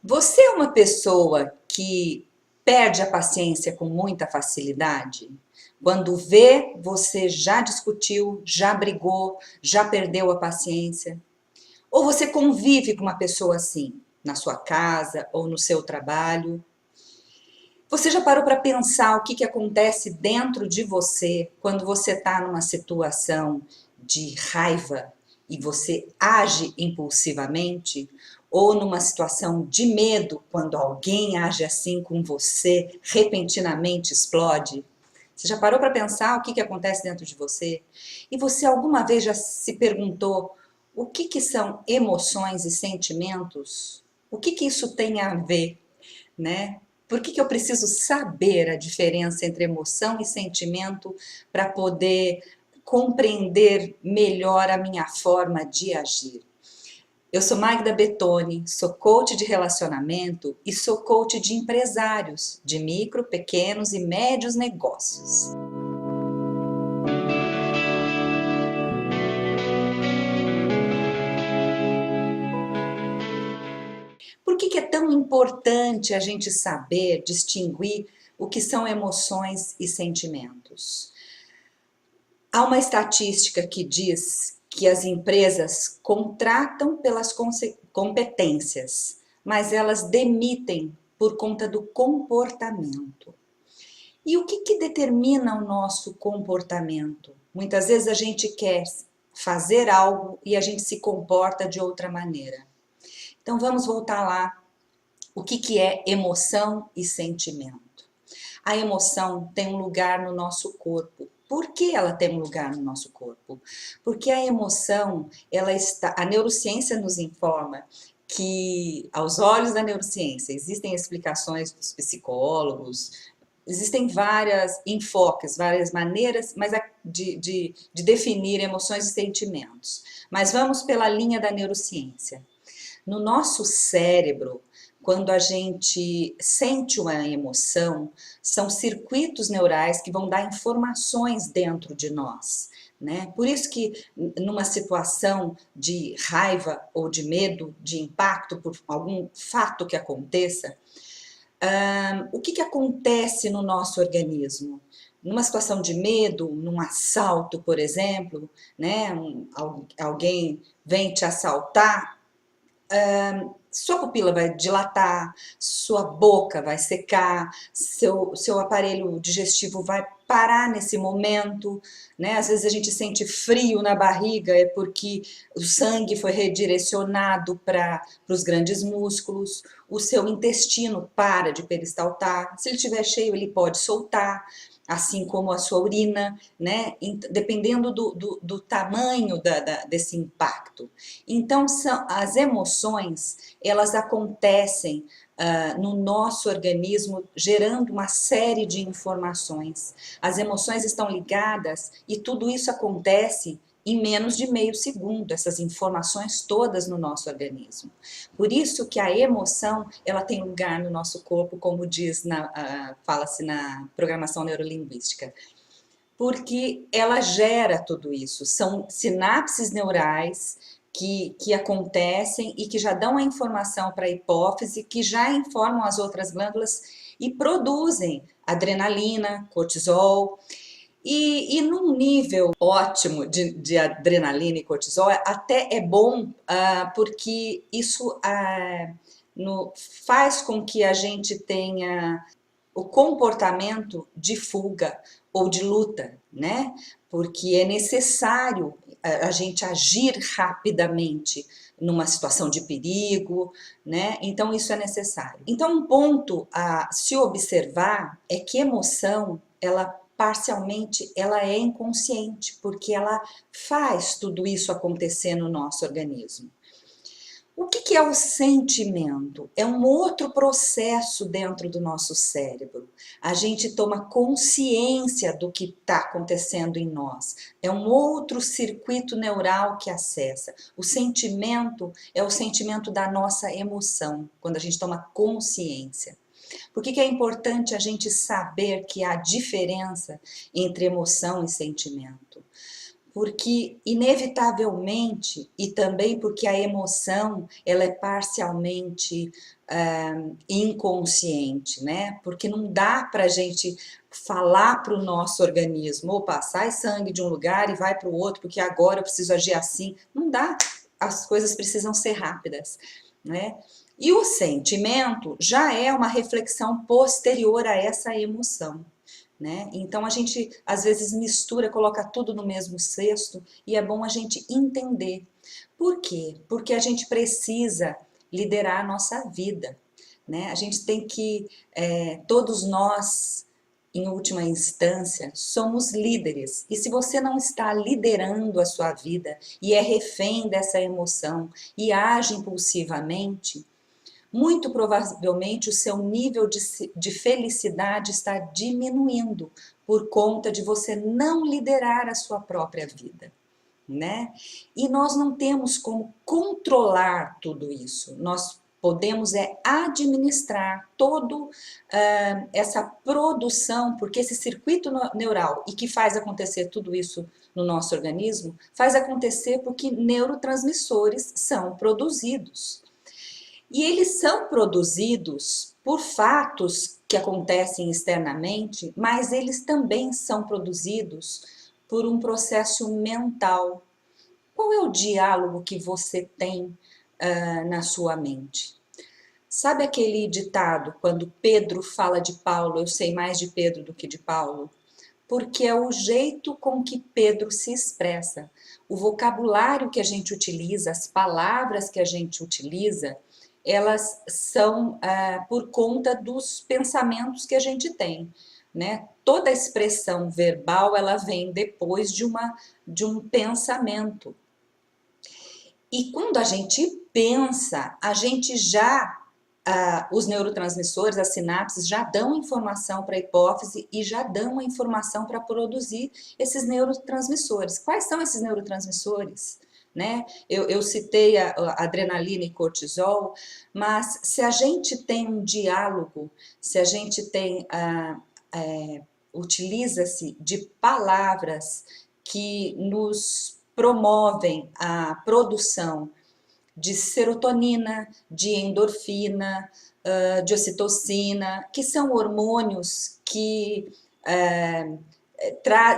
Você é uma pessoa que perde a paciência com muita facilidade? Quando vê, você já discutiu, já brigou, já perdeu a paciência? Ou você convive com uma pessoa assim, na sua casa ou no seu trabalho? Você já parou para pensar o que acontece dentro de você quando você está numa situação de raiva e você age impulsivamente? Ou numa situação de medo, quando alguém age assim com você, repentinamente explode? Você já parou para pensar o que acontece dentro de você? E você alguma vez já se perguntou o que são emoções e sentimentos? O que isso tem a ver, né? Por que eu preciso saber a diferença entre emoção e sentimento para poder compreender melhor a minha forma de agir? Eu sou Magda Betoni, sou coach de relacionamento e sou coach de empresários, de micro, pequenos e médios negócios. Por que é tão importante a gente saber distinguir o que são emoções e sentimentos? Há uma estatística que diz que as empresas contratam pelas competências, mas elas demitem por conta do comportamento. E o que determina o nosso comportamento? Muitas vezes a gente quer fazer algo e a gente se comporta de outra maneira. Então vamos voltar lá. O que é emoção e sentimento? A emoção tem um lugar no nosso corpo. Por que ela tem um lugar no nosso corpo? Porque a emoção, a neurociência nos informa que, aos olhos da neurociência, existem explicações dos psicólogos, existem vários enfoques, várias maneiras de definir emoções e sentimentos. Mas vamos pela linha da neurociência. No nosso cérebro, quando a gente sente uma emoção, são circuitos neurais que vão dar informações dentro de nós, né? Por isso que numa situação de raiva ou de medo, de impacto por algum fato que aconteça, o que acontece no nosso organismo? Numa situação de medo, num assalto, por exemplo, né? Alguém vem te assaltar, sua pupila vai dilatar, sua boca vai secar, seu aparelho digestivo vai parar nesse momento, né? Às vezes a gente sente frio na barriga, é porque o sangue foi redirecionado para os grandes músculos, o seu intestino para de peristaltar, se ele estiver cheio ele pode soltar, assim como a sua urina, né? Dependendo do tamanho desse impacto. Então, as emoções, elas acontecem no nosso organismo, gerando uma série de informações. As emoções estão ligadas e tudo isso acontece em menos de meio segundo, essas informações todas no nosso organismo. Por isso que a emoção, ela tem lugar no nosso corpo, como fala-se na programação neurolinguística, porque ela gera tudo isso. São sinapses neurais que acontecem e que já dão a informação para a hipófise, que já informam as outras glândulas e produzem adrenalina, cortisol. E num nível ótimo de adrenalina e cortisol, até é bom, porque isso faz com que a gente tenha o comportamento de fuga ou de luta, né? Porque é necessário a gente agir rapidamente numa situação de perigo, né? Então isso é necessário. Então um ponto a se observar é que emoção, ela parcialmente ela é inconsciente, porque ela faz tudo isso acontecer no nosso organismo. O que é o sentimento? É um outro processo dentro do nosso cérebro. A gente toma consciência do que está acontecendo em nós. É um outro circuito neural que acessa. O sentimento é o sentimento da nossa emoção, quando a gente toma consciência. Por que é importante a gente saber que há diferença entre emoção e sentimento? porque inevitavelmente, e também porque a emoção ela é parcialmente inconsciente, né? Porque não dá para a gente falar para o nosso organismo, opa, sai sangue de um lugar e vai para o outro, porque agora eu preciso agir assim. Não dá, as coisas precisam ser rápidas, né? E o sentimento já é uma reflexão posterior a essa emoção, né? Então a gente às vezes mistura, coloca tudo no mesmo cesto e é bom a gente entender. Por quê? Porque a gente precisa liderar a nossa vida, né? A gente tem que, todos nós, em última instância, somos líderes. E se você não está liderando a sua vida e é refém dessa emoção e age impulsivamente, muito provavelmente o seu nível de felicidade está diminuindo por conta de você não liderar a sua própria vida, né? E nós não temos como controlar tudo isso. Nós podemos administrar todo essa produção, porque esse circuito neural e que faz acontecer tudo isso no nosso organismo, faz acontecer porque neurotransmissores são produzidos. E eles são produzidos por fatos que acontecem externamente, mas eles também são produzidos por um processo mental. Qual é o diálogo que você tem na sua mente? Sabe aquele ditado, quando Pedro fala de Paulo, eu sei mais de Pedro do que de Paulo? Porque é o jeito com que Pedro se expressa, o vocabulário que a gente utiliza, as palavras que a gente utiliza, elas são por conta dos pensamentos que a gente tem, né? Toda expressão verbal, ela vem depois de um pensamento. E quando a gente pensa, a gente já os neurotransmissores, as sinapses, já dão informação para a hipófise e já dão a informação para produzir esses neurotransmissores. Quais são esses neurotransmissores? Né? Eu citei a adrenalina e cortisol, mas se a gente tem um diálogo, se a gente tem, utiliza-se de palavras que nos promovem a produção de serotonina, de endorfina, de ocitocina, que são hormônios que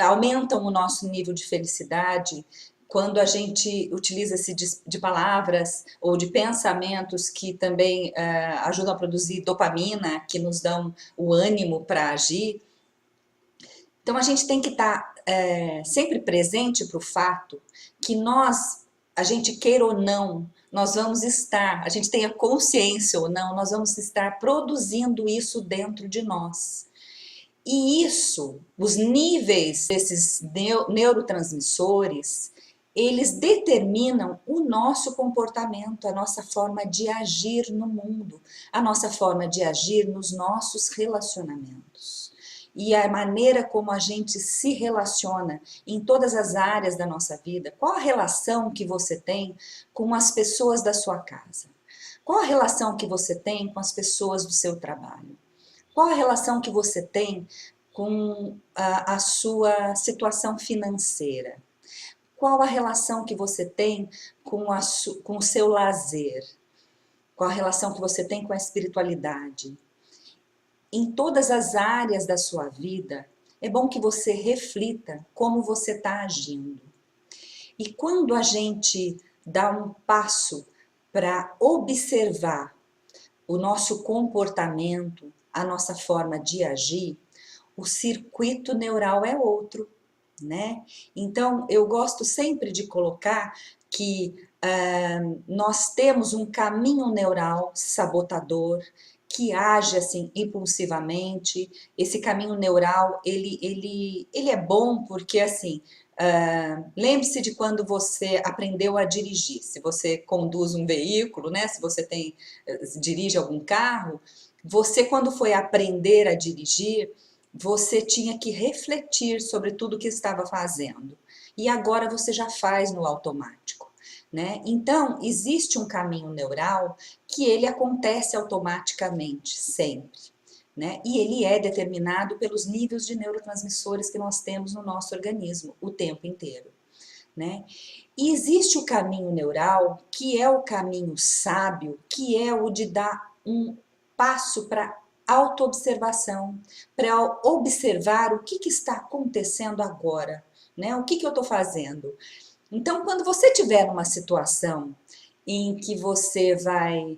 aumentam o nosso nível de felicidade quando a gente utiliza-se de palavras ou de pensamentos que também ajudam a produzir dopamina, que nos dão o ânimo para agir. Então a gente tem que estar sempre presente para o fato que nós, a gente queira ou não, nós vamos estar, a gente tenha consciência ou não, nós vamos estar produzindo isso dentro de nós. E isso, os níveis desses neurotransmissores, eles determinam o nosso comportamento, a nossa forma de agir no mundo, a nossa forma de agir nos nossos relacionamentos. E a maneira como a gente se relaciona em todas as áreas da nossa vida. Qual a relação que você tem com as pessoas da sua casa? Qual a relação que você tem com as pessoas do seu trabalho? Qual a relação que você tem com a sua situação financeira? Qual a relação que você tem com o seu lazer? Qual a relação que você tem com a espiritualidade? Em todas as áreas da sua vida, é bom que você reflita como você está agindo. E quando a gente dá um passo para observar o nosso comportamento, a nossa forma de agir, o circuito neural é outro, né? Então, eu gosto sempre de colocar que nós temos um caminho neural sabotador, que age assim impulsivamente. Esse caminho neural, ele é bom porque assim, lembre-se de quando você aprendeu a dirigir. Se você conduz um veículo, né? Se você dirige algum carro, você quando foi aprender a dirigir, você tinha que refletir sobre tudo que estava fazendo. E agora você já faz no automático. Né? Então, existe um caminho neural que ele acontece automaticamente, sempre. Né? E ele é determinado pelos níveis de neurotransmissores que nós temos no nosso organismo o tempo inteiro. né? E existe o caminho neural, que é o caminho sábio, que é o de dar um passo para autoobservação, para observar o que está acontecendo agora, né? O que eu estou fazendo? Então, quando você estiver numa situação em que você vai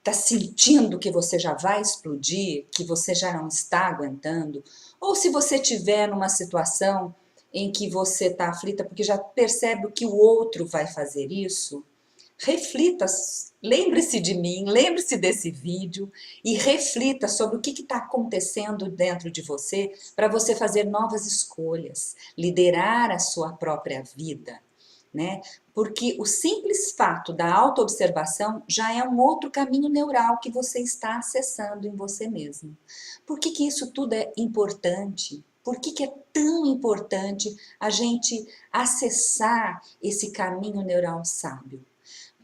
tá sentindo que você já vai explodir, que você já não está aguentando, ou se você estiver numa situação em que você está aflita porque já percebe que o outro vai fazer isso, reflita, lembre-se de mim, lembre-se desse vídeo e reflita sobre o que está acontecendo dentro de você para você fazer novas escolhas, liderar a sua própria vida, né? Porque o simples fato da autoobservação já é um outro caminho neural que você está acessando em você mesmo. Por que isso tudo é importante? Por que é tão importante a gente acessar esse caminho neural sábio?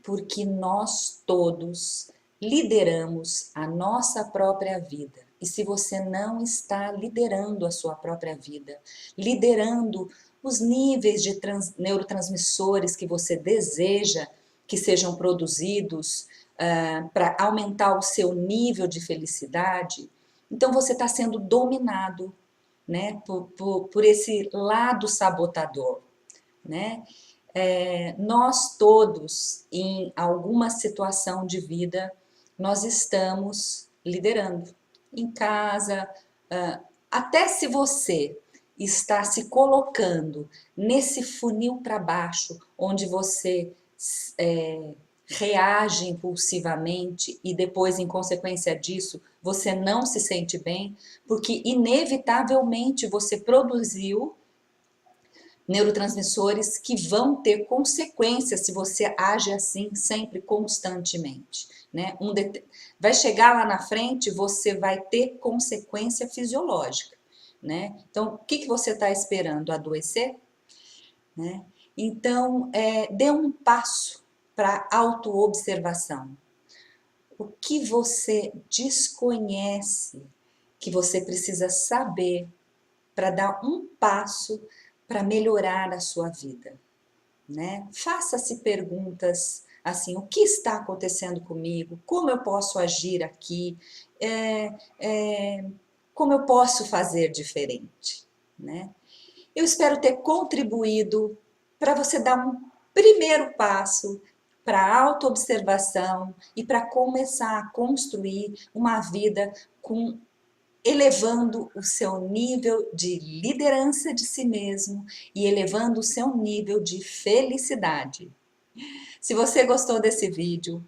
Porque nós todos lideramos a nossa própria vida. E se você não está liderando a sua própria vida, liderando os níveis de neurotransmissores que você deseja que sejam produzidos para aumentar o seu nível de felicidade, então você está sendo dominado, né, por esse lado sabotador, né? Nós todos, em alguma situação de vida, nós estamos liderando. Em casa, até se você está se colocando nesse funil para baixo, onde você reage impulsivamente e depois, em consequência disso, você não se sente bem, porque inevitavelmente você produziu neurotransmissores que vão ter consequências se você age assim sempre, constantemente, né? Vai chegar lá na frente, você vai ter consequência fisiológica, né? Então, o que você está esperando? Adoecer? Né? Então, dê um passo para a autoobservação. O que você desconhece que você precisa saber para dar um passo para melhorar a sua vida, né? Faça-se perguntas assim: o que está acontecendo comigo? Como eu posso agir aqui? Como eu posso fazer diferente, né? Eu espero ter contribuído para você dar um primeiro passo para a autoobservação e para começar a construir uma vida com elevando o seu nível de liderança de si mesmo e elevando o seu nível de felicidade. Se você gostou desse vídeo,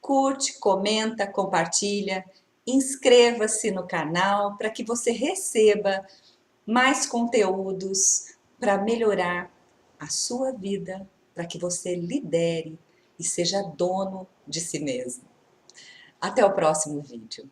curte, comenta, compartilha, inscreva-se no canal para que você receba mais conteúdos para melhorar a sua vida, para que você lidere e seja dono de si mesmo. Até o próximo vídeo.